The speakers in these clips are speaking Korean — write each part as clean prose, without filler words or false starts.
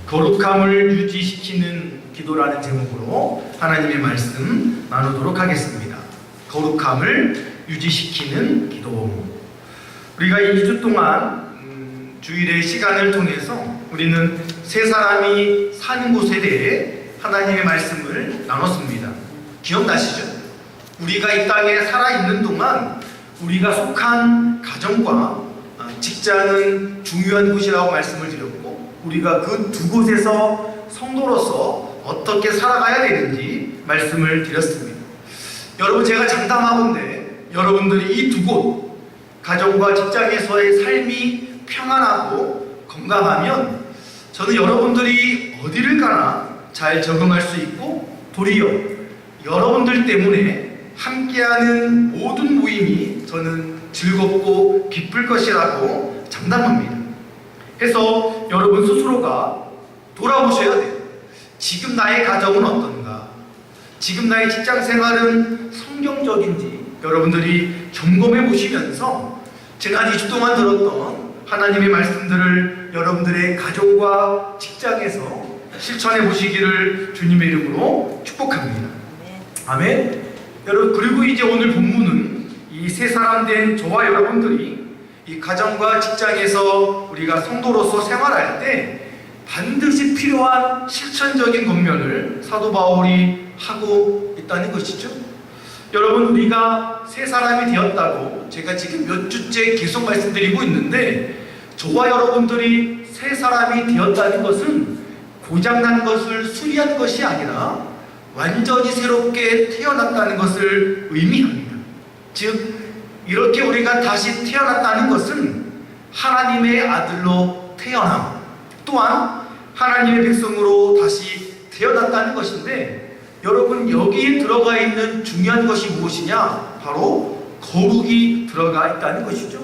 거룩함을 유지시키는 기도라는 제목으로 하나님의 말씀 나누도록 하겠습니다. 거룩함을 유지시키는 기도. 우리가 2주 동안 주일의 시간을 통해서 우리는 세 사람이 사는 곳에 대해 하나님의 말씀을 나눴습니다. 기억나시죠? 우리가 이 땅에 살아있는 동안 우리가 속한 가정과 직장은 중요한 곳이라고 말씀을 드렸고, 우리가 그 두 곳에서 성도로서 어떻게 살아가야 되는지 말씀을 드렸습니다. 여러분, 제가 장담하건대 여러분들이 이 두 곳, 가정과 직장에서의 삶이 평안하고 건강하면 저는 여러분들이 어디를 가나 잘 적응할 수 있고, 도리어 여러분들 때문에 함께하는 모든 모임이 저는 즐겁고 기쁠 것이라고 장담합니다. 그래서 여러분 스스로가 돌아보셔야 돼요. 지금 나의 가정은 어떤가? 지금 나의 직장 생활은 성경적인지 여러분들이 점검해 보시면서 지난 2주 동안 들었던 하나님의 말씀들을 여러분들의 가정과 직장에서 실천해 보시기를 주님의 이름으로 축복합니다. 아멘. 여러분, 그리고 이제 오늘 본문은 이 세 사람 된 저와 여러분들이 이 가정과 직장에서 우리가 성도로서 생활할 때 반드시 필요한 실천적인 권면을 사도 바울이 하고 있다는 것이죠. 여러분, 우리가 세 사람이 되었다고 제가 지금 몇 주째 계속 말씀드리고 있는데, 저와 여러분들이 세 사람이 되었다는 것은 고장난 것을 수리한 것이 아니라 완전히 새롭게 태어났다는 것을 의미합니다. 즉, 이렇게 우리가 다시 태어났다는 것은 하나님의 아들로 태어남, 또한 하나님의 백성으로 다시 태어났다는 것인데, 여러분, 여기에 들어가 있는 중요한 것이 무엇이냐? 바로 거룩이 들어가 있다는 것이죠.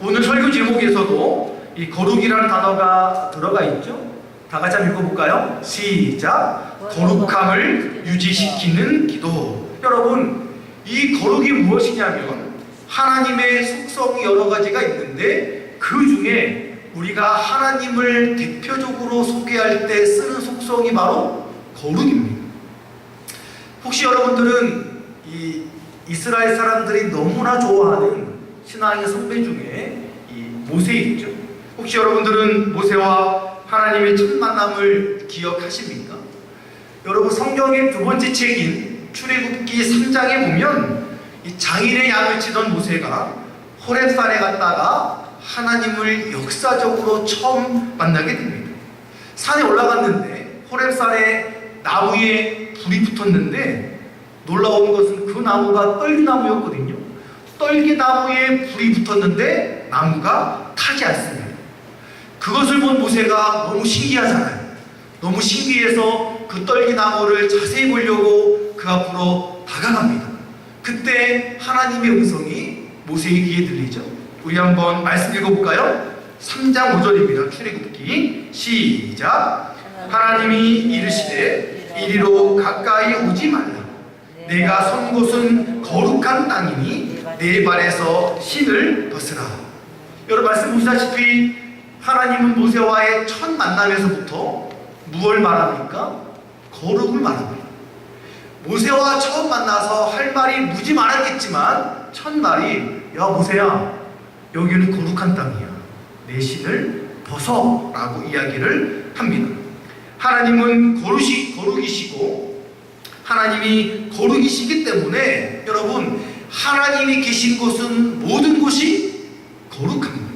오늘 설교 제목에서도 이 거룩이라는 단어가 들어가 있죠. 다 같이 한번 읽어볼까요? 시작! 거룩함을 유지시키는 기도. 여러분, 이 거룩이 무엇이냐면 하나님의 속성이 여러 가지가 있는데, 그 중에 우리가 하나님을 대표적으로 소개할 때 쓰는 속성이 바로 거룩입니다. 혹시 여러분들은 이 이스라엘 사람들이 너무나 좋아하는 신앙의 선배 중에 이 모세 있죠? 혹시 여러분들은 모세와 하나님의 첫 만남을 기억하십니까? 여러분, 성경의 두 번째 책인 출애굽기 3장에 보면 이 장인의 양을 치던 모세가 호렙산에 갔다가 하나님을 역사적으로 처음 만나게 됩니다. 산에 올라갔는데 호렙산에 나무에 불이 붙었는데, 놀라운 것은 그 나무가 떨기나무였거든요. 떨기나무에 불이 붙었는데 나무가 타지 않습니다. 그것을 본 모세가 너무 신기하잖아요. 너무 신기해서 그 떨기나무를 자세히 보려고 그 앞으로 다가갑니다. 그때 하나님의 음성이 모세의 귀에 들리죠. 우리 한번 말씀 읽어볼까요? 3장 5절입니다. 출애굽기 시작! 하나님이 이르시되 이리로 가까이 오지 말라. 내가 선 곳은 거룩한 땅이니 내 발에서 신을 벗으라. 여러분, 말씀 보시다시피 하나님은 모세와의 첫 만남에서부터 무엇을 말합니까? 거룩을 말합니다. 모세와 처음 만나서 할 말이 무지 많았겠지만 첫 말이, 야 모세야, 여기는 거룩한 땅이야. 내 신을 벗어 라고 이야기를 합니다. 하나님은 거룩이시고 하나님이 거룩이시기 때문에 여러분, 하나님이 계신 곳은 모든 곳이 거룩합니다.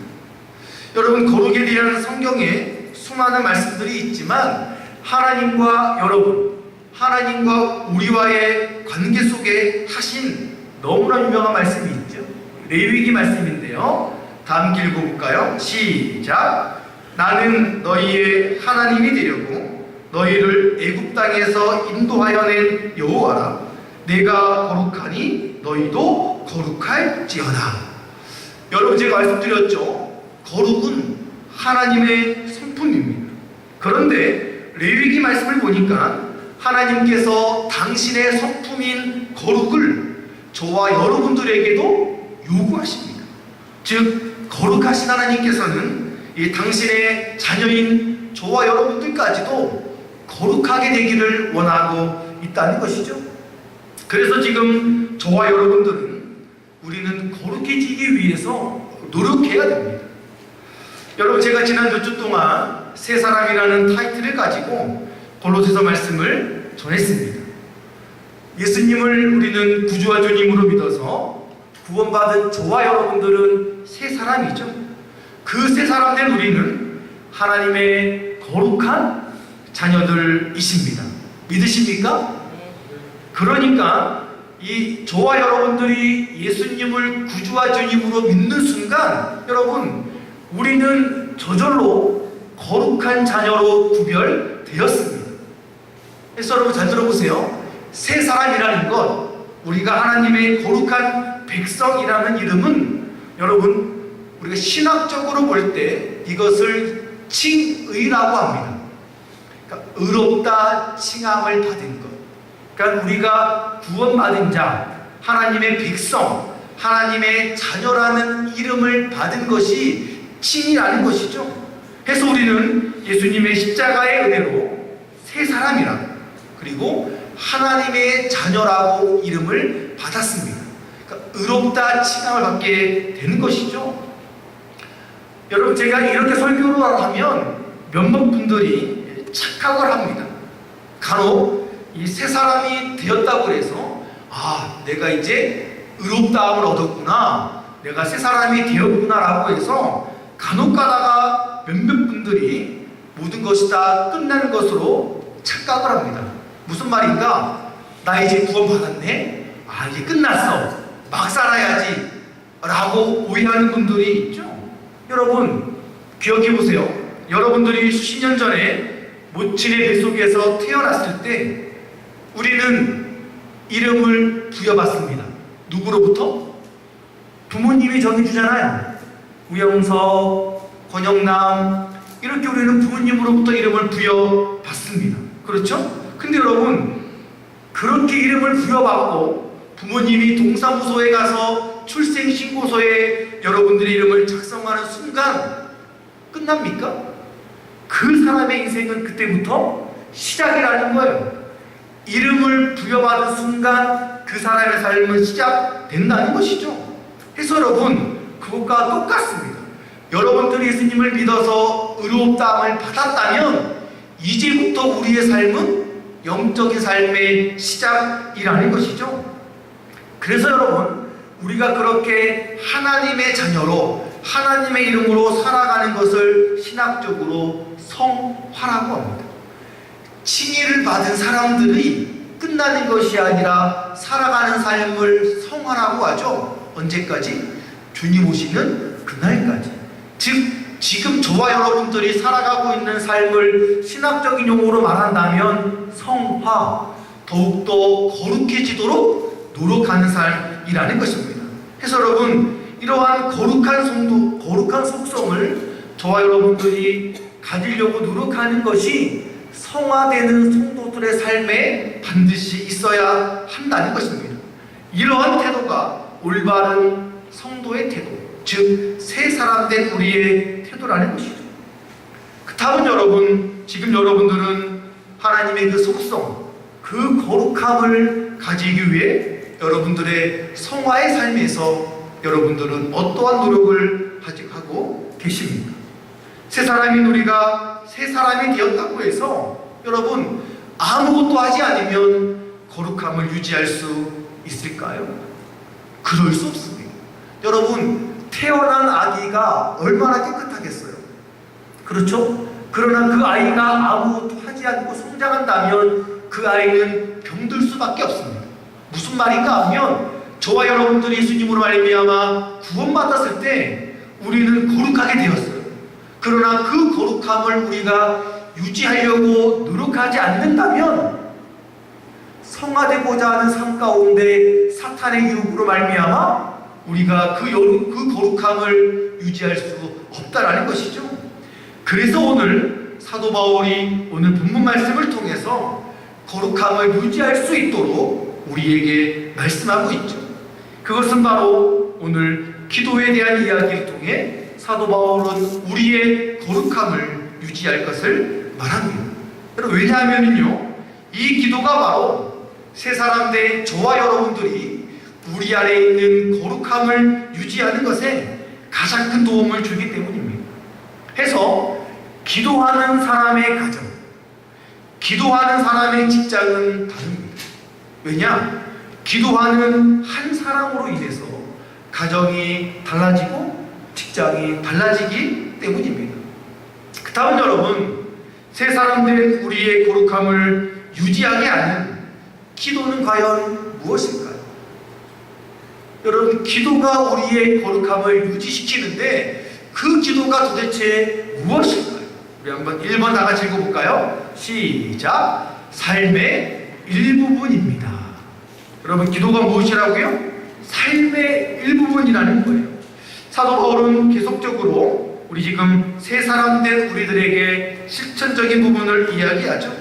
여러분, 거룩에 대한 성경에 수많은 말씀들이 있지만 하나님과 여러분, 하나님과 우리와의 관계 속에 하신 너무나 유명한 말씀이 있죠. 레위기 말씀인데요. 다 함께 읽어볼까요? 시작! 나는 너희의 하나님이 되려고 너희를 애굽 땅에서 인도하여 낸 여호와라. 내가 거룩하니 너희도 거룩할지어다. 여러분, 제가 말씀드렸죠. 거룩은 하나님의 성품입니다. 그런데 레위기 말씀을 보니까 하나님께서 당신의 성품인 거룩을 저와 여러분들에게도 요구하십니다. 즉 거룩하신 하나님께서는 이 당신의 자녀인 저와 여러분들까지도 거룩하게 되기를 원하고 있다는 것이죠. 그래서 지금 저와 여러분들은 우리는 거룩해지기 위해서 노력해야 됩니다. 여러분, 제가 지난 몇 주 동안 새 사람이라는 타이틀을 가지고 골로새서 말씀을 전했습니다. 예수님을 우리는 구주와 주님으로 믿어서 구원받은 저와 여러분들은 새 사람이죠. 그 새 사람 된 우리는 하나님의 거룩한 자녀들이십니다. 믿으십니까? 그러니까 이 저와 여러분들이 예수님을 구주와 주님으로 믿는 순간 여러분, 우리는 저절로 거룩한 자녀로 구별되었습니다. 그래서 여러분 잘 들어보세요. 새 사람이라는 것, 우리가 하나님의 거룩한 백성이라는 이름은 여러분, 우리가 신학적으로 볼 때 이것을 칭의라고 합니다. 그러니까 의롭다 칭함을 받은 것. 그러니까 우리가 구원받은 자, 하나님의 백성, 하나님의 자녀라는 이름을 받은 것이 칭의라는 것이죠. 그래서 우리는 예수님의 십자가의 은혜로 새 사람이라, 그리고 하나님의 자녀라고 이름을 받았습니다. 그러니까 의롭다 칭함을 받게 되는 것이죠. 여러분, 제가 이렇게 설교를 하면 몇몇 분들이 착각을 합니다. 간혹 이 새 사람이 되었다고 해서 내가 이제 의롭다함을 얻었구나, 내가 새 사람이 되었구나 라고 해서 간혹 가다가 몇몇 분들이 모든 것이 다 끝나는 것으로 착각을 합니다. 무슨 말인가? 나 이제 구원받았네? 이제 끝났어, 막 살아야지 라고 오해하는 분들이 있죠. 여러분, 기억해 보세요. 여러분들이 수십 년 전에 모친의 뱃속에서 태어났을 때 우리는 이름을 부여받습니다. 누구로부터? 부모님이 정해주잖아요. 우영석, 권영남, 이렇게 우리는 부모님으로부터 이름을 부여받습니다. 그렇죠? 근데 여러분, 그렇게 이름을 부여받고 부모님이 동사무소에 가서 출생신고서에 여러분들의 이름을 작성하는 순간 끝납니까? 그 사람의 인생은 그때부터 시작이라는 거예요. 이름을 부여받은 순간 그 사람의 삶은 시작된다는 것이죠. 그래서 여러분, 그것과 똑같습니다. 여러분들이 예수님을 믿어서 의롭다함을 받았다면 이제부터 우리의 삶은 영적인 삶의 시작이라는 것이죠. 그래서 여러분, 우리가 그렇게 하나님의 자녀로 하나님의 이름으로 살아가는 것을 신학적으로 성화라고 합니다. 칭의를 받은 사람들이 끝나는 것이 아니라 살아가는 삶을 성화라고 하죠. 언제까지? 주님 오시는 그날까지. 즉, 지금 저와 여러분들이 살아가고 있는 삶을 신학적인 용어로 말한다면 성화, 더욱더 거룩해지도록 노력하는 삶이라는 것입니다. 그래서 여러분, 이러한 거룩한 성도, 거룩한 속성을 저와 여러분들이 가지려고 노력하는 것이 성화되는 성도들의 삶에 반드시 있어야 한다는 것입니다. 이러한 태도가 올바른 성도의 태도, 즉 새 사람 된 우리의 태도라는 것이죠. 다음은 여러분, 지금 여러분들은 하나님의 그 속성, 그 거룩함을 가지기 위해 여러분들의 성화의 삶에서 여러분들은 어떠한 노력을 하고 계십니까? 새 사람인 우리가 새 사람이 되었다고 해서 여러분, 아무것도 하지 않으면 거룩함을 유지할 수 있을까요? 그럴 수 없습니다. 여러분, 태어난 아기가 얼마나 깨끗하겠어요? 그렇죠? 그러나 그 아이가 아무것도 하지 않고 성장한다면 그 아이는 병들 수밖에 없습니다. 무슨 말인가 하면, 저와 여러분들이 예수님으로 말미암아 구원받았을 때 우리는 거룩하게 되었어요. 그러나 그 거룩함을 우리가 유지하려고 노력하지 않는다면 성화되고자 하는 삶 가운데 사탄의 유혹으로 말미암아 우리가 그 거룩함을 유지할 수 없다라는 것이죠. 그래서 오늘 사도 바울이 오늘 본문 말씀을 통해서 거룩함을 유지할 수 있도록 우리에게 말씀하고 있죠. 그것은 바로 오늘 기도에 대한 이야기를 통해 사도 바울은 우리의 거룩함을 유지할 것을 말합니다. 여러분, 왜냐하면요, 이 기도가 바로 새 사람 된 저와 여러분들이 우리 안에 있는 거룩함을 유지하는 것에 가장 큰 도움을 주기 때문입니다. 해서 기도하는 사람의 가정, 기도하는 사람의 직장은 다릅니다. 왜냐? 기도하는 한 사람으로 인해서 가정이 달라지고 직장이 달라지기 때문입니다. 그 다음 여러분, 새 사람 된 우리의 거룩함을 유지하게 하는 기도는 과연 무엇일까요? 여러분, 기도가 우리의 거룩함을 유지시키는데 그 기도가 도대체 무엇일까요? 우리 한번 1번 다 같이 읽어볼까요? 시작! 삶의 일부분입니다. 여러분, 기도가 무엇이라고요? 삶의 일부분이라는 거예요. 사도 바울은 계속적으로 우리 지금 새 사람 된 우리들에게 실천적인 부분을 이야기하죠.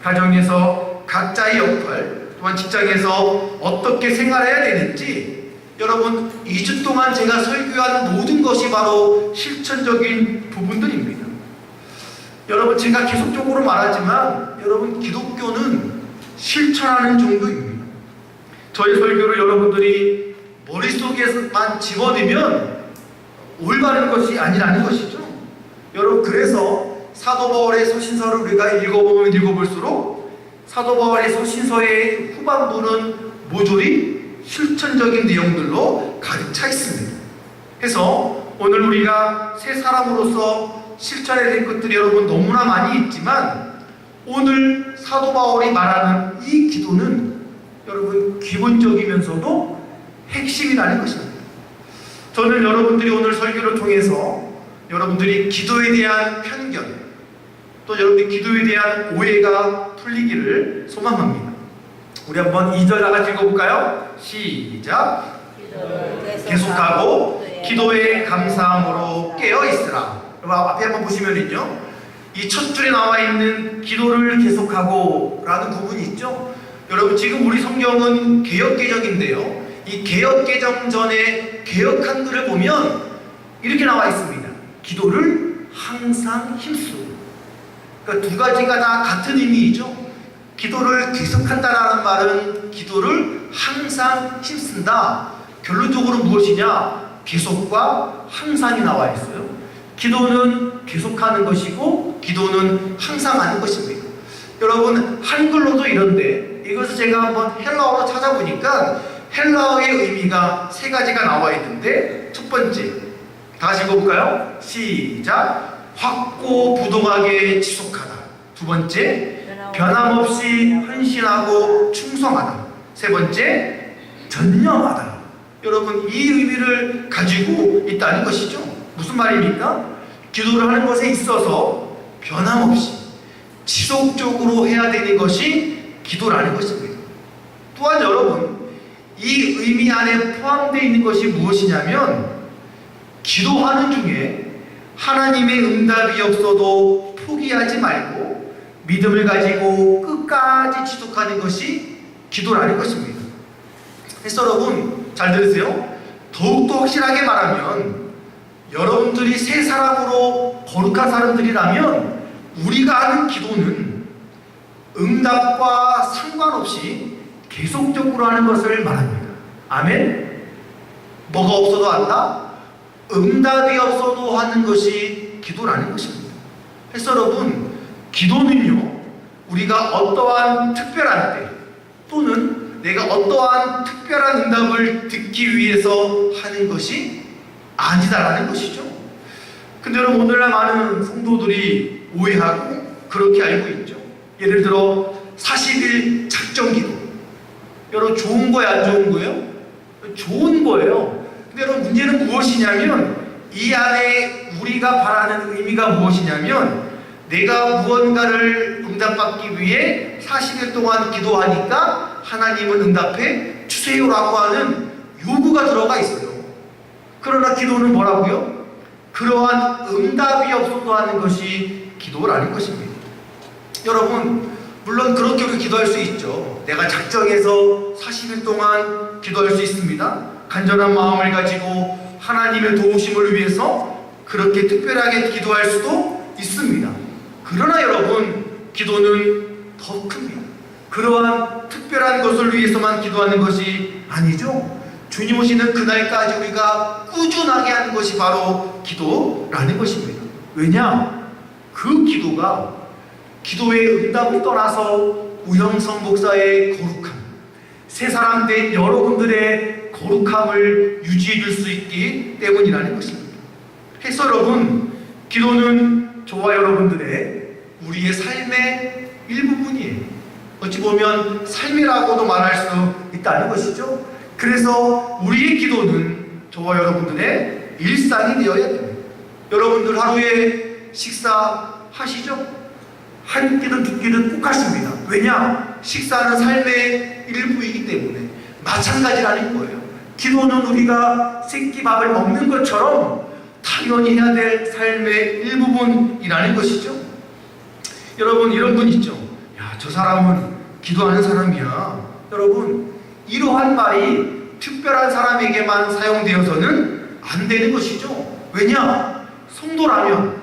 가정에서 각자의 역할, 또한 직장에서 어떻게 생활해야 되는지, 여러분 2주 동안 제가 설교한 모든 것이 바로 실천적인 부분들입니다. 여러분, 제가 계속적으로 말하지만 여러분, 기독교는 실천하는 종교입니다. 저희 설교를 여러분들이 머릿속에만 집어넣으면 올바른 것이 아니라는 것이죠. 여러분, 그래서 사도 바울의 서신서를 우리가 읽어보면 읽어볼수록 사도 바울의 서신서의 후반부는 모조리 실천적인 내용들로 가득 차 있습니다. 그래서 오늘 우리가 새 사람으로서 실천해야 될 것들이 여러분 너무나 많이 있지만, 오늘 사도 바울이 말하는 이 기도는 여러분 기본적이면서도 핵심이라는 것입니다. 저는 여러분들이 오늘 설교를 통해서 여러분들이 기도에 대한 편견, 또 여러분들이 기도에 대한 오해가 풀리기를 소망합니다. 우리 한번 2절 다 같이 읽어볼까요? 시작! 계속하고 기도에 감사함으로 깨어있으라. 앞에 한번 보시면은요, 이 첫 줄에 나와 있는 기도를 계속하고 라는 부분이 있죠. 여러분, 지금 우리 성경은 개역개정인데요, 이 개역개정 전에 개역 한글을 보면 이렇게 나와 있습니다. 기도를 항상 힘쓰고. 그러니까 두 가지가 다 같은 의미이죠. 기도를 계속한다라는 말은 기도를 항상 힘쓴다. 결론적으로 무엇이냐? 계속과 항상이 나와 있어요. 기도는 계속하는 것이고 기도는 항상 하는 것입니다. 여러분, 한글로도 이런데 이것을 제가 한번 헬라어로 찾아보니까 헬라어의 의미가 세 가지가 나와 있는데, 첫 번째, 다시 읽어볼까요? 시작! 확고부동하게 지속하다. 두 번째, 변함없이 헌신하고 충성하다. 세 번째, 전념하다. 여러분, 이 의미를 가지고 있다는 것이죠. 무슨 말입니까? 기도를 하는 것에 있어서 변함없이 지속적으로 해야 되는 것이 기도라는 것입니다. 또한 여러분, 이 의미 안에 포함되어 있는 것이 무엇이냐면, 기도하는 중에 하나님의 응답이 없어도 포기하지 말고 믿음을 가지고 끝까지 지속하는 것이 기도라는 것입니다. 그래서 여러분, 잘 들으세요. 더욱더 확실하게 말하면, 여러분들이 새 사람으로 거룩한 사람들이라면 우리가 하는 기도는 응답과 상관없이 계속적으로 하는 것을 말합니다. 아멘? 뭐가 없어도 한다? 응답이 없어도 하는 것이 기도라는 것입니다. 그래서 여러분, 기도는요, 우리가 어떠한 특별한 때 또는 내가 어떠한 특별한 응답을 듣기 위해서 하는 것이 아니다라는 것이죠. 근데 여러분, 오늘날 많은 성도들이 오해하고 그렇게 알고 있죠. 예를 들어 40일 작정기도, 여러분 좋은 거예요, 안 좋은 거예요? 좋은 거예요. 근데 여러분, 문제는 무엇이냐면, 이 안에 우리가 바라는 의미가 무엇이냐면, 내가 무언가를 응답받기 위해 40일 동안 기도하니까 하나님은 응답해 주세요라고 하는 요구가 들어가 있어요. 그러나 기도는 뭐라고요? 그러한 응답이 없어도 하는 것이 기도라는 것입니다. 여러분, 물론 그렇게 우리 기도할 수 있죠. 내가 작정해서 40일 동안 기도할 수 있습니다. 간절한 마음을 가지고 하나님의 도우심을 위해서 그렇게 특별하게 기도할 수도 있습니다. 그러나 여러분, 기도는 더 큽니다. 그러한 특별한 것을 위해서만 기도하는 것이 아니죠. 주님 오시는 그날까지 우리가 꾸준하게 하는 것이 바로 기도라는 것입니다. 왜냐? 그 기도가 기도의 응답을 떠나서 우영성 목사의 거룩함, 새 사람 된 여러분들의 거룩함을 유지해 줄 수 있기 때문이라는 것입니다. 그래서 여러분, 기도는 저와 여러분들의 우리의 삶의 일부분이에요. 어찌 보면 삶이라고도 말할 수 있다는 것이죠. 그래서 우리의 기도는 저와 여러분들의 일상이 되어야 됩니다. 여러분들 하루에 식사하시죠? 한 끼든 두 끼든 똑같습니다. 왜냐? 식사는 삶의 일부이기 때문에 마찬가지라는 거예요. 기도는 우리가 새끼밥을 먹는 것처럼 당연히 해야 될 삶의 일부분이라는 것이죠. 여러분, 이런 분 있죠? 야, 저 사람은 기도하는 사람이야. 여러분, 이러한 말이 특별한 사람에게만 사용되어서는 안 되는 것이죠. 왜냐? 성도라면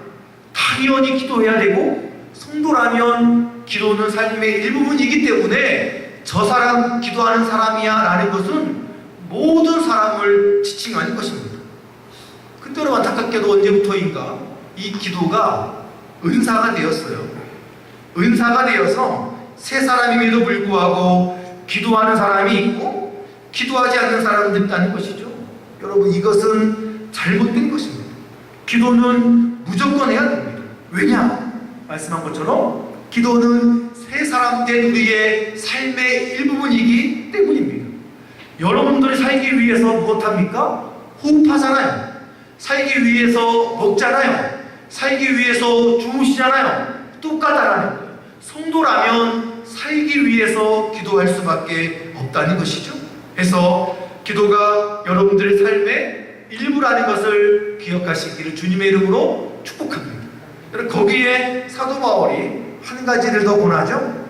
당연히 기도해야 되고, 성도라면 기도는 삶의 일부분이기 때문에 저 사람 기도하는 사람이야 라는 것은 모든 사람을 지칭하는 것입니다. 근데 여러분, 안타깝게도 언제부터인가 이 기도가 은사가 되었어요. 은사가 되어서 새 사람임에도 불구하고 기도하는 사람이 있고 기도하지 않는 사람도 있다는 것이죠. 여러분, 이것은 잘못된 것입니다. 기도는 무조건 해야 됩니다. 왜냐? 말씀한 것처럼 기도는 새 사람 된 우리의 삶의 일부분이기 때문입니다. 여러분들이 살기 위해서 무엇합니까? 호흡하잖아요. 살기 위해서 먹잖아요. 살기 위해서 주무시잖아요. 똑같다라는 거예요. 성도라면 살기 위해서 기도할 수밖에 없다는 것이죠. 그래서 기도가 여러분들의 삶의 일부라는 것을 기억하시기를 주님의 이름으로 축복합니다. 거기에 사도 바울이 한 가지를 더 권하죠.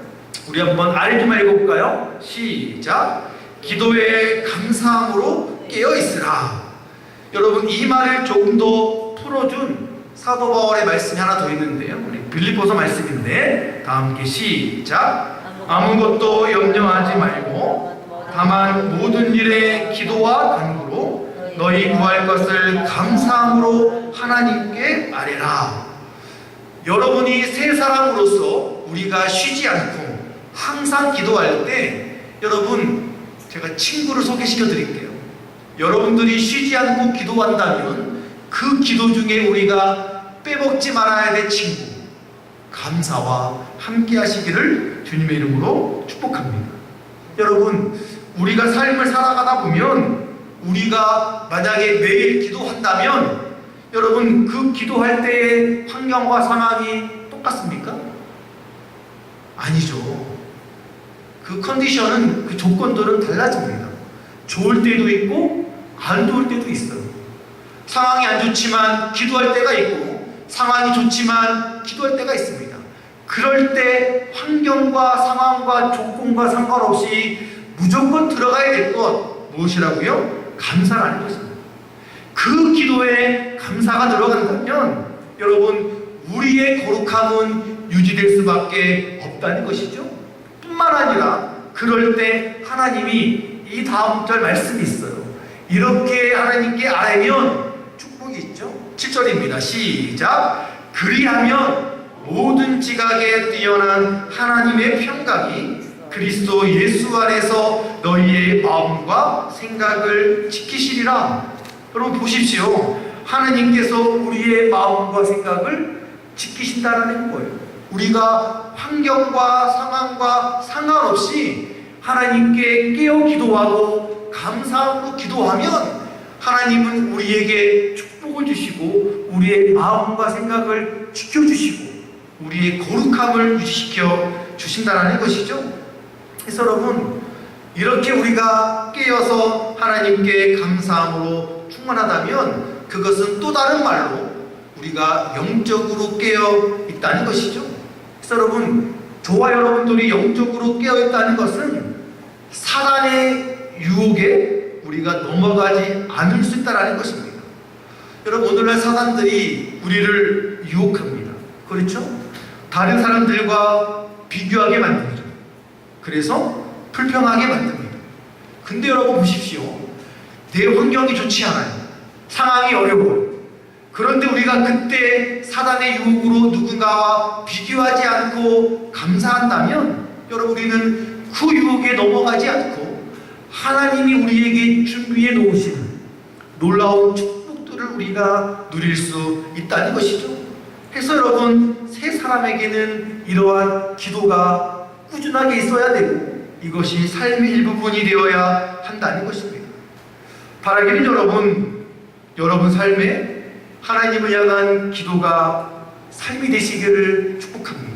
우리 한번 아래 좀 읽어볼까요? 시작. 기도에 감사함으로 깨어있으라. 여러분, 이 말을 조금 더 풀어준 사도 바울의 말씀이 하나 더 있는데요. 우리 빌립보서 말씀인데 다 함께 시작. 아무것도 염려하지 말고 다만 모든 일에 기도와 간구로 너희 구할 것을 감사함으로 하나님께 아뢰라. 여러분이 새 사람으로서 우리가 쉬지 않고 항상 기도할 때, 여러분, 제가 친구를 소개시켜 드릴게요. 여러분들이 쉬지 않고 기도한다면 그 기도 중에 우리가 빼먹지 말아야 될 친구, 감사와 함께 하시기를 주님의 이름으로 축복합니다. 여러분, 우리가 삶을 살아가다 보면 우리가 만약에 매일 기도한다면 여러분, 그 기도할 때의 환경과 상황이 똑같습니까? 아니죠. 그 컨디션은, 그 조건들은 달라집니다. 좋을 때도 있고 안 좋을 때도 있어요. 상황이 안 좋지만 기도할 때가 있고 상황이 좋지만 기도할 때가 있습니다. 그럴 때 환경과 상황과 조건과 상관없이 무조건 들어가야 될 것 무엇이라고요? 감사라는 것입니다. 그 기도에 감사가 들어간다면 여러분, 우리의 거룩함은 유지될 수밖에 없다는 것이죠. 뿐만 아니라 그럴 때 하나님이 이 다음 절 말씀이 있어요. 이렇게 하나님께 아뢰면 축복이 있죠. 7절입니다. 시작. 그리하면 모든 지각에 뛰어난 하나님의 평강이 그리스도 예수 안에서 너희의 마음과 생각을 지키시리라. 여러분 보십시오. 하나님께서 우리의 마음과 생각을 지키신다는 거예요. 우리가 환경과 상황과 상관없이 하나님께 깨어 기도하고 감사함으로 기도하면 하나님은 우리에게 축복을 주시고 우리의 마음과 생각을 지켜주시고 우리의 거룩함을 유지시켜 주신다는 것이죠. 그래서 여러분, 이렇게 우리가 깨어서 하나님께 감사함으로 충만하다면 그것은 또 다른 말로 우리가 영적으로 깨어 있다는 것이죠. 그래서 여러분, 저와 여러분들이 영적으로 깨어 있다는 것은 사단의 유혹에 우리가 넘어가지 않을 수 있다는 것입니다. 여러분, 오늘날 사단들이 우리를 유혹합니다. 그렇죠? 다른 사람들과 비교하게 만듭니다. 그래서 불평하게 만듭니다. 근데 여러분 보십시오. 내 환경이 좋지 않아요. 상황이 어려워요. 그런데 우리가 그때 사단의 유혹으로 누군가와 비교하지 않고 감사한다면 여러분, 우리는 그 유혹에 넘어가지 않고 하나님이 우리에게 준비해 놓으신 놀라운 축복들을 우리가 누릴 수 있다는 것이죠. 그래서 여러분, 새 사람에게는 이러한 기도가 꾸준하게 있어야 되고 이것이 삶의 일부분이 되어야 한다는 것입니다. 바라기는 여러분 삶에 하나님을 향한 기도가 삶이 되시기를 축복합니다.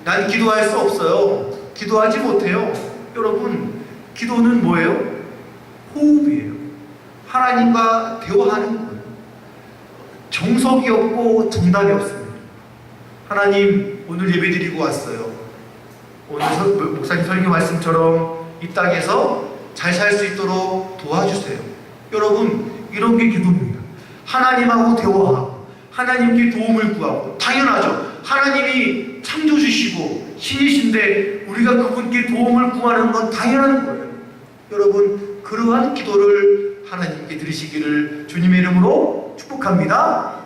난 기도할 수 없어요. 기도하지 못해요. 여러분, 기도는 뭐예요? 호흡이에요. 하나님과 대화하는 거예요. 정석이 없고 정답이 없습니다. 하나님, 오늘 예배드리고 왔어요. 오늘 목사님 설교 말씀처럼 이 땅에서 잘 살 수 있도록 도와주세요. 여러분, 이런 게 기도입니다. 하나님하고 대화하고 하나님께 도움을 구하고, 당연하죠. 하나님이 창조주시고 신이신데 우리가 그분께 도움을 구하는 건 당연한 거예요. 여러분, 그러한 기도를 하나님께 드리시기를 주님의 이름으로 축복합니다.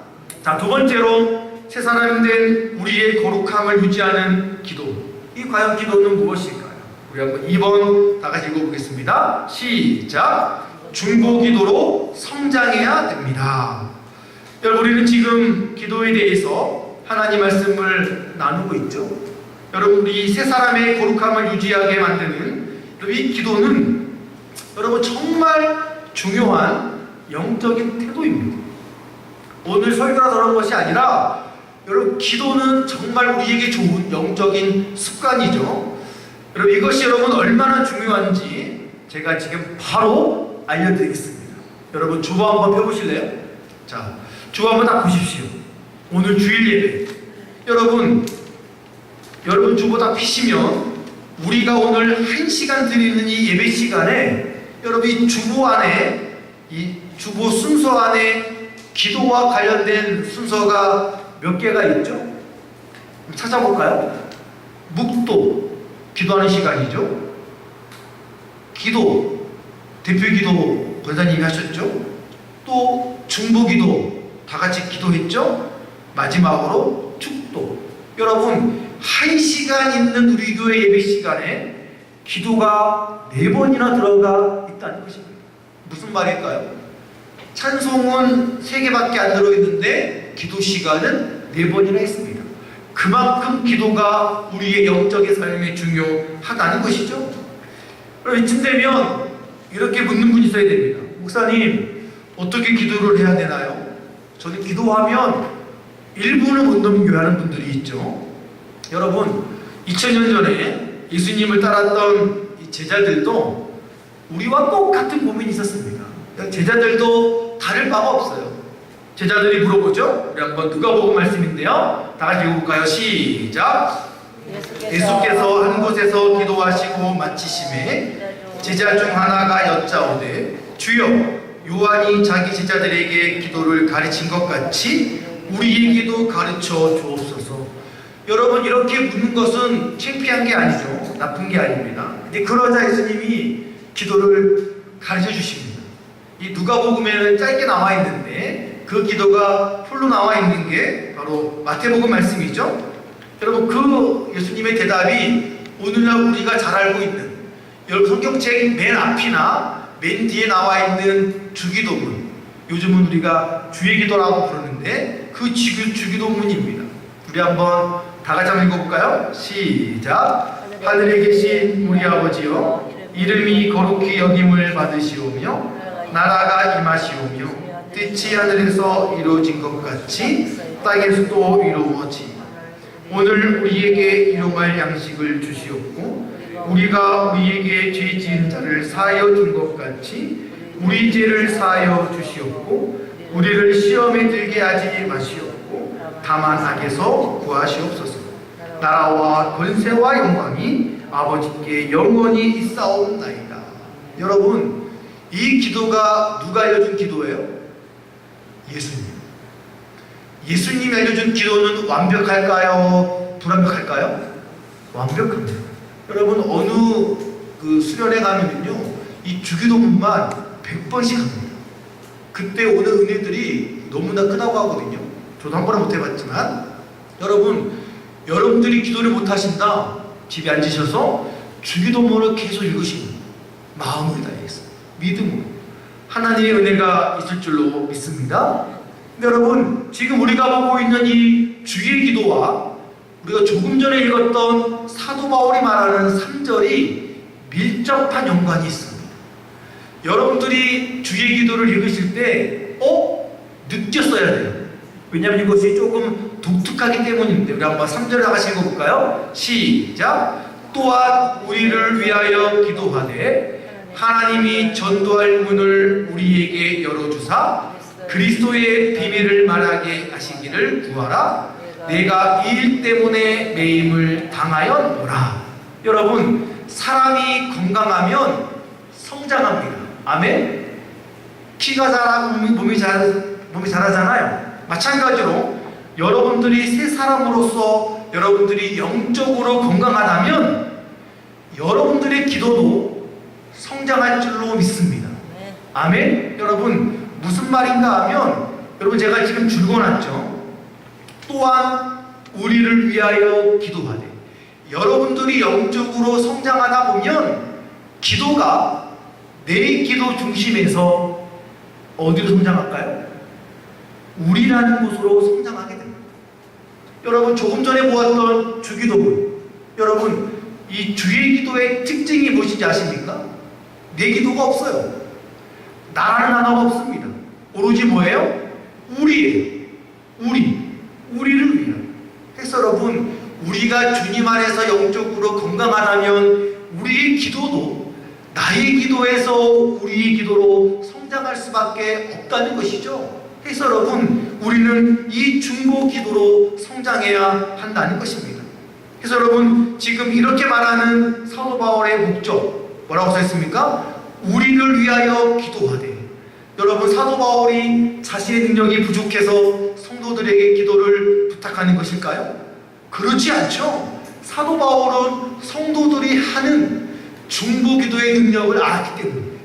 자, 두 번째로 새 사람이 된 우리의 거룩함을 유지하는 기도. 이 과연 기도는 무엇일까요? 우리 한번 2번 다 같이 읽어보겠습니다. 시작! 중보기도로 성장해야 됩니다. 여러분, 우리는 지금 기도에 대해서 하나님 말씀을 나누고 있죠. 여러분, 우리 새 사람의 거룩함을 유지하게 만드는 이 기도는 여러분 정말 중요한 영적인 태도입니다. 오늘 설교가 그런 것이 아니라 여러분, 기도는 정말 우리에게 좋은 영적인 습관이죠. 여러분, 이것이 여러분 얼마나 중요한지 제가 지금 바로 알려드리겠습니다. 여러분, 주보 한번 펴보실래요? 자, 주보 한번 다 보십시오. 오늘 주일 예배. 여러분 주보 다 피시면 우리가 오늘 1시간 드리는 이 예배 시간에 여러분, 이 주보 안에, 이 주보 순서 안에 기도와 관련된 순서가 몇 개가 있죠? 찾아볼까요? 묵도, 기도하는 시간이죠. 기도, 대표기도 권사님이 하셨죠. 또 중보기도, 다 같이 기도했죠. 마지막으로 축도. 여러분, 1시간 있는 우리 교회 예배 시간에 기도가 4번이나 들어가 있다는 것입니다. 무슨 말일까요? 찬송은 3개밖에 안 들어있는데 기도 시간은 4번이나 있습니다. 그만큼 기도가 우리의 영적인 삶에 중요하다는 것이죠. 그럼 이쯤 되면 이렇게 묻는 분이 있어야 됩니다. 목사님, 어떻게 기도를 해야 되나요? 저는 기도하면 1분을 못 넘겨하는 분들이 있죠. 여러분, 2000년 전에 예수님을 따랐던 이 제자들도 우리와 똑같은 고민이 있었습니다. 제자들도 다를 바가 없어요. 제자들이 물어보죠. 우리 한번 누가복음 말씀인데요. 다 같이 읽어볼까요? 시작! 예수께서 한 곳에서 기도하시고 마치심에 제자 중 하나가 여짜오되, 주여, 요한이 자기 제자들에게 기도를 가르친 것 같이 우리에게도 가르쳐 주옵소서. 여러분, 이렇게 묻는 것은 창피한 게 아니죠. 나쁜 게 아닙니다. 근데 그러자 예수님이 기도를 가르쳐 주십니다. 이 누가복음에는 짧게 나와 있는데 그 기도가 풀로 나와 있는 게 바로 마태복음 말씀이죠. 여러분, 그 예수님의 대답이 오늘날 우리가 잘 알고 있는, 여러분 성경책 맨 앞이나 맨 뒤에 나와 있는 주기도문, 요즘은 우리가 주의 기도라고 부르는데 그 주기도문입니다. 우리 한번 다 같이 한번 읽어볼까요? 시작! 하늘에 계신 우리 아버지여, 이름이 거룩히 여김을 받으시오며 나라가 임하시오며 뜻이 하늘에서 이루어진 것 같이 땅에서도 이루어지니, 오늘 우리에게 일용할 양식을 주시옵고 우리가 우리에게 죄 지은 자를 사하여 준 것 같이 우리 죄를 사하여 주시옵고 우리를 시험에 들게 하지 마시옵고 다만 악에서 구하시옵소서. 나라와 권세와 영광이 아버지께 영원히 있사옵나이다. 여러분, 이 기도가 누가 알려준 기도예요? 예수님. 예수님이 알려준 기도는 완벽할까요? 불완벽할까요? 완벽합니다. 여러분, 어느 수련회 가면은요, 이 주기도문만 100번씩 합니다. 그때 오는 은혜들이 너무나 크다고 하거든요. 저도 한 번은 못 해봤지만, 여러분들이 기도를 못 하신다, 집에 앉으셔서 주기도문을 계속 읽으시는 마음을 다해서, 믿음으로 하나님의 은혜가 있을 줄로 믿습니다. 근데 여러분, 지금 우리가 보고 있는 이 주의 기도와 우리가 조금 전에 읽었던 사도 바울이 말하는 3절이 밀접한 연관이 있습니다. 여러분들이 주의 기도를 읽으실 때 느꼈어야 돼요. 왜냐하면 이것이 조금 독특하기 때문인데, 우리 한번 3절을 다시 읽어볼까요? 시작! 또한 우리를 위하여 기도하되 하나님이 전도할 문을 우리에게 열어주사 그리스도의 비밀을 말하게 하시기를 구하라. 내가 이 일 때문에 매임을 당하였노라. 여러분, 사람이 건강하면 성장합니다. 아멘? 키가 자라고 몸이 자라잖아요. 마찬가지로 여러분들이 새 사람으로서 여러분들이 영적으로 건강하다면 여러분들의 기도도 성장할 줄로 믿습니다. 아멘? 여러분, 무슨 말인가 하면, 여러분, 제가 지금 줄거놨죠. 또한 우리를 위하여 기도하되, 여러분들이 영적으로 성장하다 보면 기도가 내 기도 중심에서 어디로 성장할까요? 우리라는 곳으로 성장하게 됩니다. 여러분, 조금 전에 보았던 주기도문, 여러분, 이 주의 기도의 특징이 무엇인지 아십니까? 내 기도가 없어요. 나라는 하나가 없습니다. 오로지 뭐예요? 우리예요. 우리를 위하여. 그래서 여러분, 우리가 주님 안에서 영적으로 건강하다면 우리의 기도도 나의 기도에서 우리의 기도로 성장할 수밖에 없다는 것이죠. 그래서 여러분, 우리는 이 중보 기도로 성장해야 한다는 것입니다. 그래서 여러분, 지금 이렇게 말하는 사도 바울의 목적, 뭐라고 써있습니까? 우리를 위하여 기도하되. 여러분, 사도 바울이 자신의 능력이 부족해서 성도들에게 기도를 부탁하는 것일까요? 그렇지 않죠. 사도 바울은 성도들이 하는 중보 기도의 능력을 알았기 때문입니다.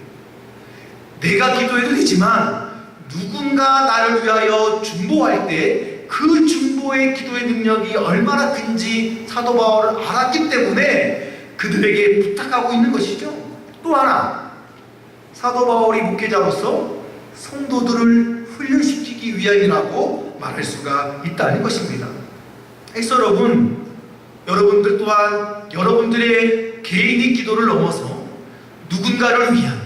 내가 기도해도 되지만 누군가 나를 위하여 중보할 때 그 중보의 기도의 능력이 얼마나 큰지 사도 바울은 알았기 때문에 그들에게 부탁하고 있는 것이죠. 또 하나, 사도 바울이 목회자로서 성도들을 훈련시키기 위함이라고 말할 수가 있다는 것입니다. 그래서 여러분들 또한 여러분들의 개인의 기도를 넘어서 누군가를 위한,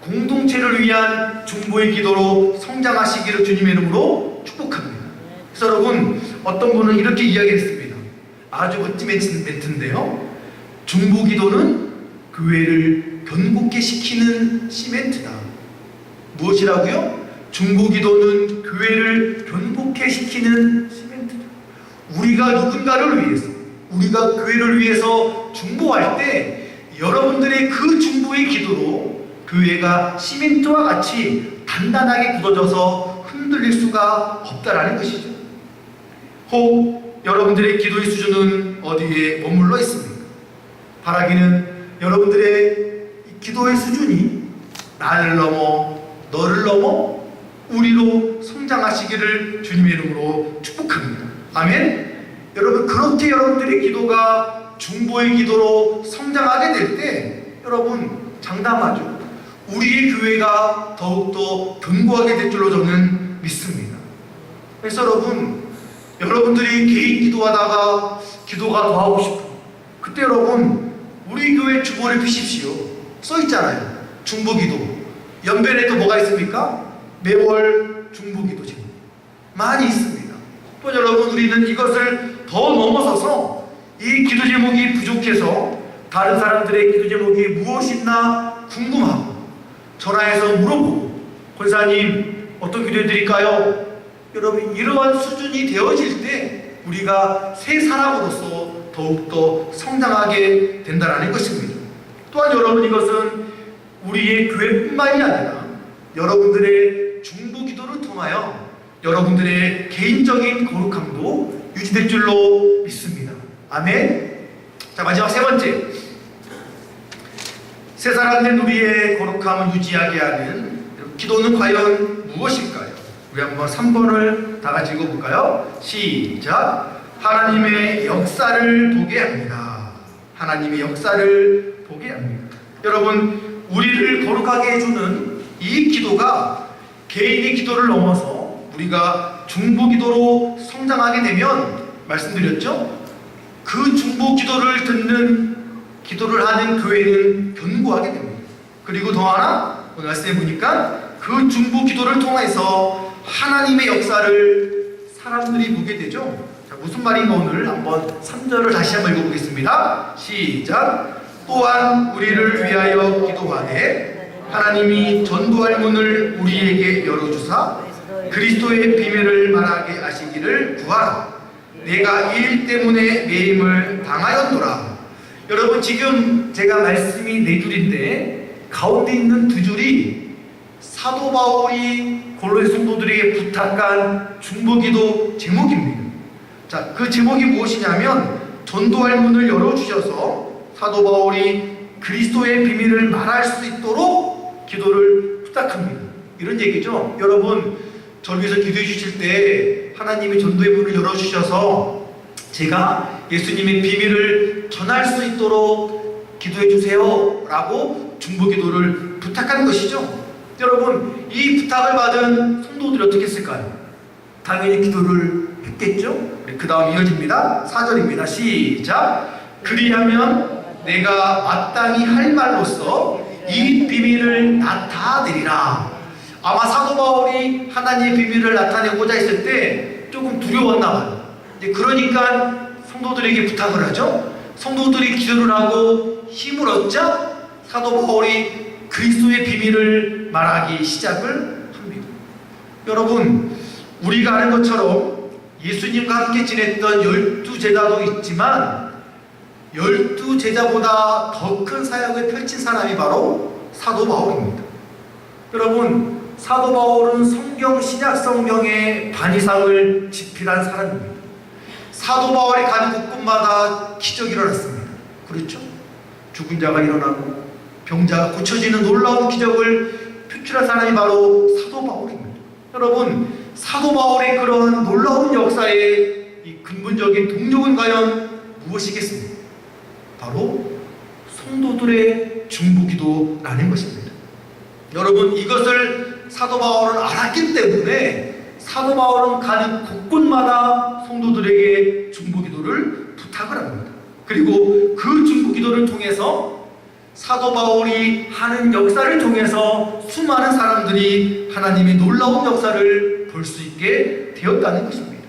공동체를 위한 중보의 기도로 성장하시기를 주님의 이름으로 축복합니다. 그래서 여러분, 어떤 분은 이렇게 이야기했습니다. 아주 멋진 멘트인데요. 중보 기도는 교회를 견고케 시키는 시멘트다. 무엇이라고요? 중보 기도는 교회를 견고케 시키는 시멘트다. 우리가 누군가를 위해서, 우리가 교회를 위해서 중보할 때 여러분들의 그 중보의 기도로 교회가 시멘트와 같이 단단하게 굳어져서 흔들릴 수가 없다라는 것이죠. 혹 여러분들의 기도의 수준은 어디에 머물러 있습니까? 바라기는 여러분들의 기도의 수준이 나를 넘어, 너를 넘어 우리로 성장하시기를 주님의 이름으로 축복합니다. 아멘? 여러분, 그렇게 여러분들의 기도가 중보의 기도로 성장하게 될 때 여러분, 장담하죠. 우리의 교회가 더욱더 견고하게 될 줄로 저는 믿습니다. 그래서 여러분들이 개인 기도하다가 기도가 더 하고 싶어. 그때 여러분, 우리 교회 주보를 피십시오. 써있잖아요. 중보기도. 연변에도 뭐가 있습니까? 매월 중보기도 제목 많이 있습니다. 또 여러분, 우리는 이것을 더 넘어서서 이 기도 제목이 부족해서 다른 사람들의 기도 제목이 무엇이나 궁금하고 전화해서 물어보고, 권사님 어떤 기도 해드릴까요? 여러분, 이러한 수준이 되어질 때 우리가 새 사람으로서 더욱더 성장하게 된다는 것입니다. 또한 여러분, 이것은 우리의 교회뿐만이 아니라 여러분들의 중보 기도를 통하여 여러분들의 개인적인 거룩함도 유지될 줄로 믿습니다. 아멘. 자, 마지막 세 번째, 세 사람된 우리의 거룩함을 유지하게 하는 기도는 과연 무엇일까요? 우리 한번 3번을 다 같이 읽어볼까요? 시작. 하나님의 역사를 보게 합니다. 하나님의 역사를 보게 합니다. 여러분, 우리를 거룩하게 해주는 이 기도가 개인의 기도를 넘어서 우리가 중보 기도로 성장하게 되면, 말씀드렸죠? 그 중보 기도를 듣는, 기도를 하는 교회는 견고하게 됩니다. 그리고 더 하나, 오늘 말씀해 보니까 그 중보 기도를 통해서 하나님의 역사를 사람들이 보게 되죠. 자, 무슨 말인가 오늘 한번 3절을 다시 한번 읽어보겠습니다. 시작. 또한 우리를 위하여 기도하되 하나님이 전도할 문을 우리에게 열어주사 그리스도의 비밀을 말하게 하시기를 구하라. 내가 이 일 때문에 매임을 당하였노라. 여러분, 지금 제가 말씀이 4줄인데 가운데 있는 2줄이 사도 바울이 골로새 성도들에게 부탁한 중보기도 제목입니다. 자, 그 제목이 무엇이냐면 전도할 문을 열어주셔서 사도 바울이 그리스도의 비밀을 말할 수 있도록 기도를 부탁합니다. 이런 얘기죠. 여러분, 저를 위해서 기도해 주실 때 하나님이 전도의 문을 열어주셔서 제가 예수님의 비밀을 전할 수 있도록 기도해 주세요 라고 중보기도를 부탁하는 것이죠. 여러분, 이 부탁을 받은 성도들이 어떻게 했을까요? 당연히 기도를 했겠죠. 그 다음 이어집니다. 4절입니다. 시작. 그리하면 내가 마땅히 할 말로써 이 비밀을 나타내리라. 아마 사도 바울이 하나님의 비밀을 나타내고자 했을 때 조금 두려웠나 봐요. 그러니까 성도들에게 부탁을 하죠. 성도들이 기도를 하고 힘을 얻자 사도 바울이 그리스도의 비밀을 말하기 시작을 합니다. 여러분, 우리가 아는 것처럼 예수님과 함께 지냈던 12제자도 있지만 12제자보다 더 큰 사역을 펼친 사람이 바로 사도 바울입니다. 여러분, 사도 바울은 성경, 신약 성경의 반 이상을 집필한 사람입니다. 사도 바울이 가는 곳곳마다 기적이 일어났습니다. 그렇죠? 죽은 자가 일어나고 병자가 고쳐지는 놀라운 기적을 표출한 사람이 바로 사도 바울입니다. 여러분, 사도 바울의 그런 놀라운 역사의 이 근본적인 동력은 과연 무엇이겠습니까? 바로 성도들의 중보기도라는 것입니다. 여러분, 이것을 사도 바울은 알았기 때문에 사도 바울은 가는 곳곳마다 성도들에게 중보기도를 부탁을 합니다. 그리고 그 중보기도를 통해서 사도 바울이 하는 역사를 통해서 수많은 사람들이 하나님의 놀라운 역사를 볼 수 있게 되었다는 것입니다.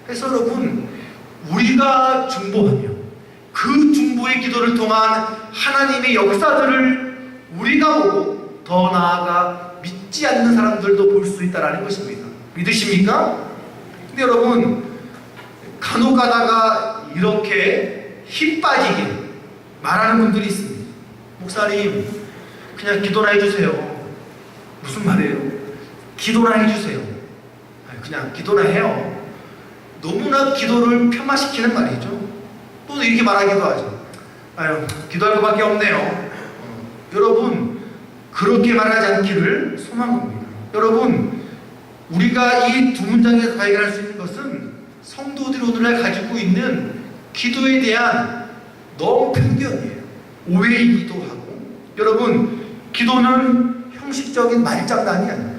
그래서 여러분, 우리가 중보하며 그 중보의 기도를 통한 하나님의 역사들을 우리가 보고 더 나아가 믿지 않는 사람들도 볼 수 있다는 것입니다. 믿으십니까? 근데 여러분, 간혹 가다가 이렇게 힘 빠지게 말하는 분들이 있습니다. 목사님, 그냥 기도나 해주세요. 무슨 말이에요? 기도나 해주세요. 그냥 기도나 해요. 너무나 기도를 폄하시키는 말이죠. 또 이렇게 말하기도 하죠. 아유, 기도할 것밖에 없네요. 여러분, 그렇게 말하지 않기를 소망합니다. 여러분, 우리가 이 두 문장에서 발견할 수 있는 것은 성도들이 오늘날 가지고 있는 기도에 대한 너무 편견이에요. 오해이기도 하고. 여러분, 기도는 형식적인 말장난이 아닙니다.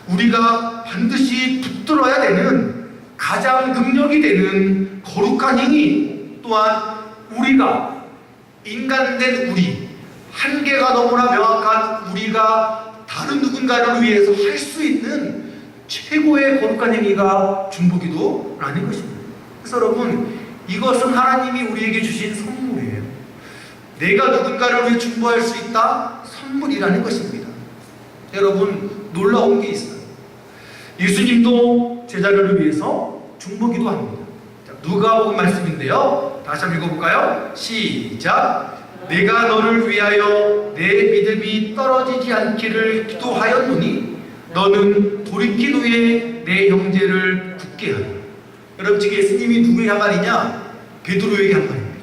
우리가 반드시 붙들어야 되는 가장 능력이 되는 거룩한 행위, 또한 우리가 인간된 우리, 한계가 너무나 명확한 우리가 다른 누군가를 위해서 할 수 있는 최고의 거룩한 행위가 중보기도라는 것입니다. 그래서 여러분, 이것은 하나님이 우리에게 주신 선물이에요. 내가 누군가를 위해 중보할 수 있다? 선물이라는 것입니다. 여러분, 놀라운 게 있어요. 예수님도 제자들을 위해서 중보기도 합니다. 자, 누가복음 말씀인데요. 다시 한번 읽어볼까요? 시작. 내가 너를 위하여 내 믿음이 떨어지지 않기를 기도하였노니 너는 돌이킨 후에 내 형제를 굳게 하라. 여러분, 지금 예수님이 누구에게 한 말이냐? 베드로에게 한 말입니다.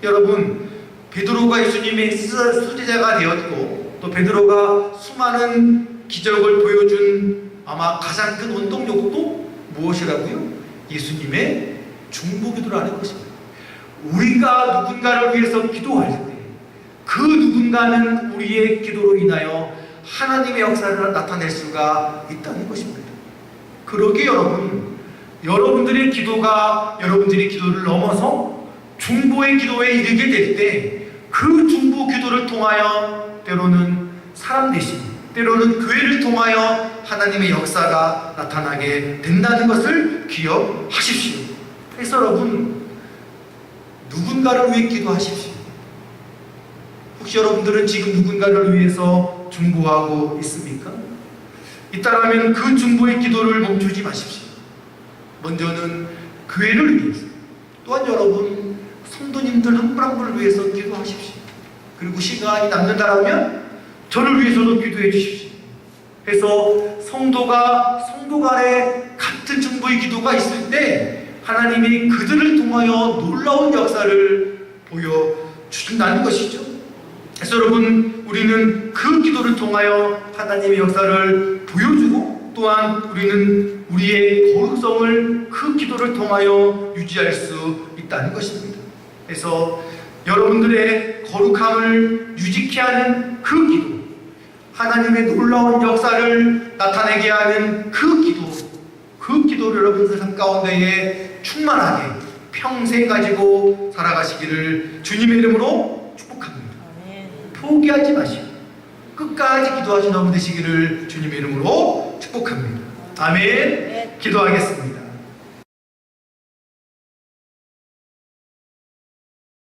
여러분, 베드로가 예수님의 수제자가 되었고, 또 베드로가 수많은 기적을 보여준 아마 가장 큰 원동력도 무엇이라고요? 예수님의 중보기도라는 것입니다. 우리가 누군가를 위해서 기도할 때 그 누군가는 우리의 기도로 인하여 하나님의 역사를 나타낼 수가 있다는 것입니다. 그러기에 여러분, 여러분들의 기도가 여러분들의 기도를 넘어서 중보의 기도에 이르게 될 때 그 중보 기도를 통하여 때로는 사람 대신, 때로는 교회를 통하여 하나님의 역사가 나타나게 된다는 것을 기억하십시오. 그래서 여러분, 누군가를 위해 기도하십시오. 혹시 여러분들은 지금 누군가를 위해서 중보하고 있습니까? 있다라면 그 중보의 기도를 멈추지 마십시오. 먼저는 교회를 위해서, 또한 여러분 성도님들 한 분 한 분을 위해서 기도하십시오. 그리고 시간이 남는다라면 저를 위해서도 기도해 주십시오. 해서 성도가 성도 간에 같은 중보의 기도가 있을 때 하나님이 그들을 통하여 놀라운 역사를 보여주신다는 것이죠. 그래서 여러분, 우리는 그 기도를 통하여 하나님의 역사를 보여주고, 또한 우리는 우리의 거룩성을 그 기도를 통하여 유지할 수 있다는 것입니다. 그래서 여러분들의 거룩함을 유지케 하는 그 기도, 하나님의 놀라운 역사를 나타내게 하는 그 기도를 여러분들 삶 가운데에 충만하게 평생 가지고 살아가시기를 주님의 이름으로 축복합니다. 포기하지 마시고 끝까지 기도하시는 여러분 되시기를 주님의 이름으로 축복합니다. 아멘. 기도하겠습니다.